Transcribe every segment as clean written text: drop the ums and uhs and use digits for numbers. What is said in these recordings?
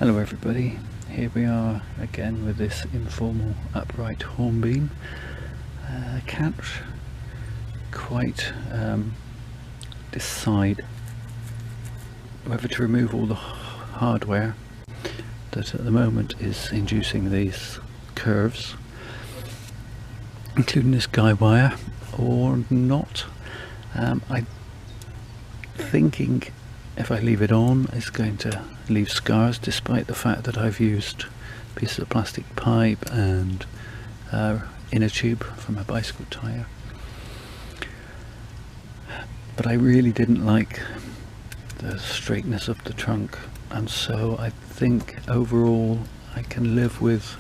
Hello everybody, here we are again with this informal upright hornbeam. I can't quite decide whether to remove all the hardware that at the moment is inducing these curves, including this guy wire, or not. I'm thinking if I leave it on it's going to leave scars, despite the fact that I've used pieces of plastic pipe and inner tube from a bicycle tyre. But I really didn't like the straightness of the trunk, and so I think overall I can live with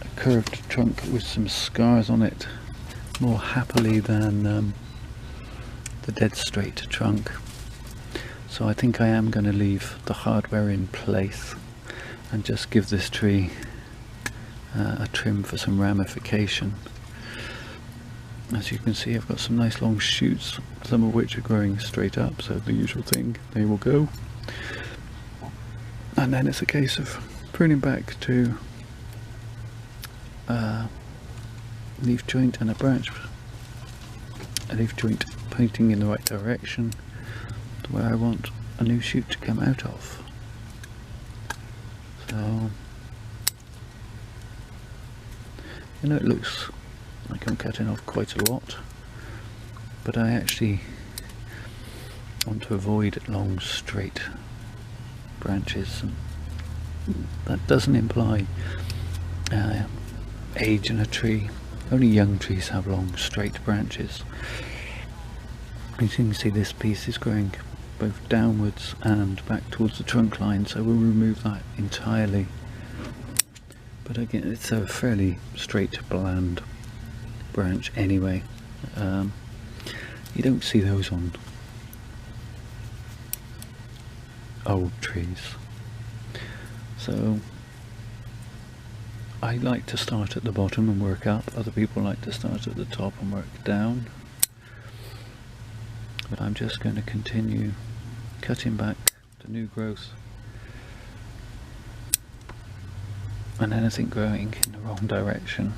a curved trunk with some scars on it more happily than the dead straight trunk. So I think I am going to leave the hardware in place and just give this tree a trim for some ramification. As you can see, I've got some nice long shoots, some of which are growing straight up, so the usual thing, they will go. And then it's a case of pruning back to a leaf joint and a branch, a leaf joint pointing in the right direction to where I want a new shoot to come out of. So, you know, it looks like I'm cutting off quite a lot, but I actually want to avoid long straight branches, and that doesn't imply age in a tree. Only young trees have long straight branches. As you can see, this piece is growing both downwards and back towards the trunk line, so we'll remove that entirely. But again, it's a fairly straight, bland branch anyway. You don't see those on old trees. So I like to start at the bottom and work up. Other people like to start at the top and work down. But I'm just going to continue cutting back the new growth and anything growing in the wrong direction.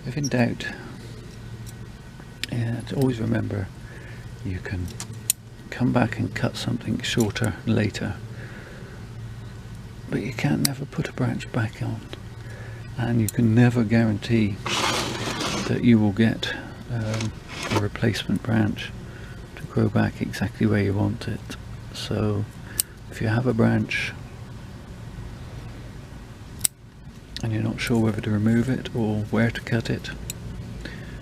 If in doubt, to always remember you can come back and cut something shorter later, but you can't never put a branch back on, and you can never guarantee that you will get a replacement branch to grow back exactly where you want it. So if you have a branch and you're not sure whether to remove it or where to cut it,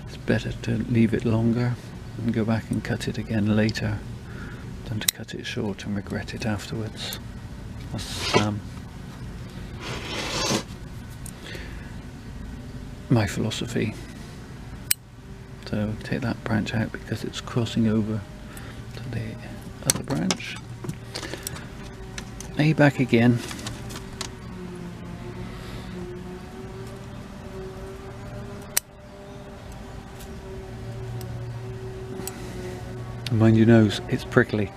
it's better to leave it longer and go back and cut it again later than to cut it short and regret it afterwards. That's my philosophy. So take that branch out because it's crossing over to the other branch. A back again. Mind your nose, it's prickly.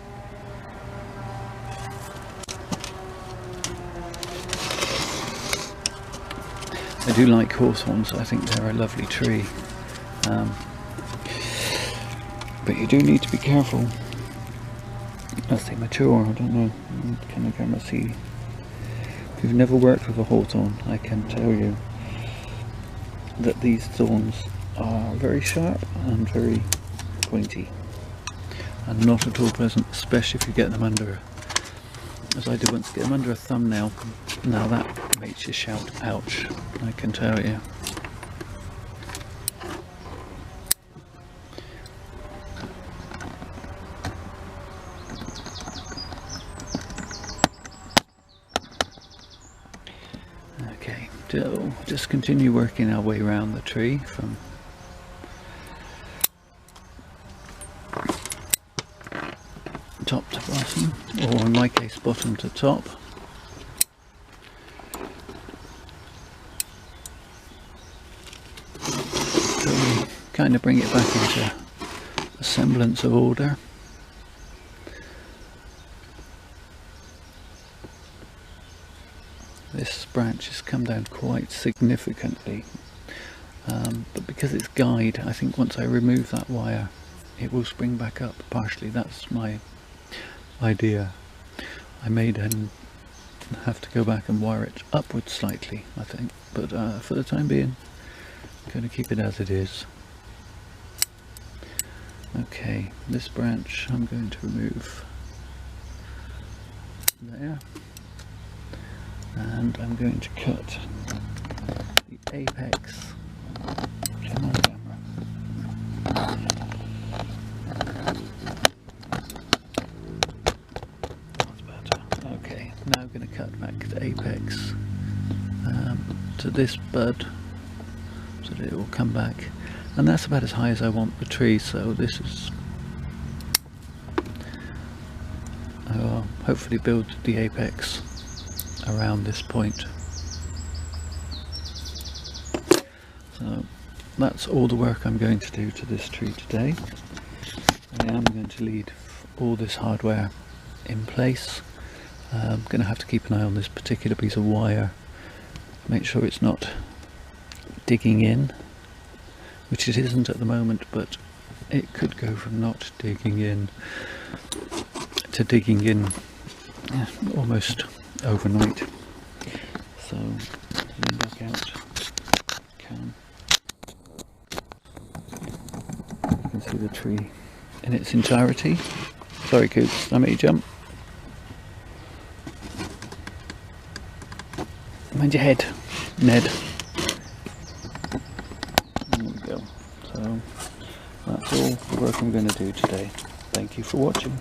I do like hawthorns, I think they're a lovely tree. But you do need to be careful as they mature. I don't know, can the camera see? If you've never worked with a hawthorn, I can tell you that these thorns are very sharp and very pointy, and not at all pleasant, especially if you get them under, as I did once, get them under a thumbnail. Now that makes you shout ouch, I can tell you. Okay, so just continue working our way around the tree from bottom, or in my case bottom to top. So we kind of bring it back into a semblance of order. This branch has come down quite significantly, but because it's guyed, I think once I remove that wire it will spring back up partially. That's my idea. I may then have to go back and wire it upwards slightly, I think, but for the time being I'm going to keep it as it is. Okay, this branch I'm going to remove there, and I'm going to cut the apex. Come on, camera. That's better. Okay, now I'm going to cut back the apex to this bud so that it will come back, and that's about as high as I want the tree, so this is I will hopefully build the apex around this point. So that's all the work I'm going to do to this tree today. I am going to leave all this hardware in place. I'm going to have to keep an eye on this particular piece of wire, make sure it's not digging in, which it isn't at the moment, but it could go from not digging in to digging in almost overnight. So zoom back out. You can see the tree in its entirety. Sorry Coops, I made you jump. Mind your head, Ned. There we go. So that's all the work I'm going to do today. Thank you for watching.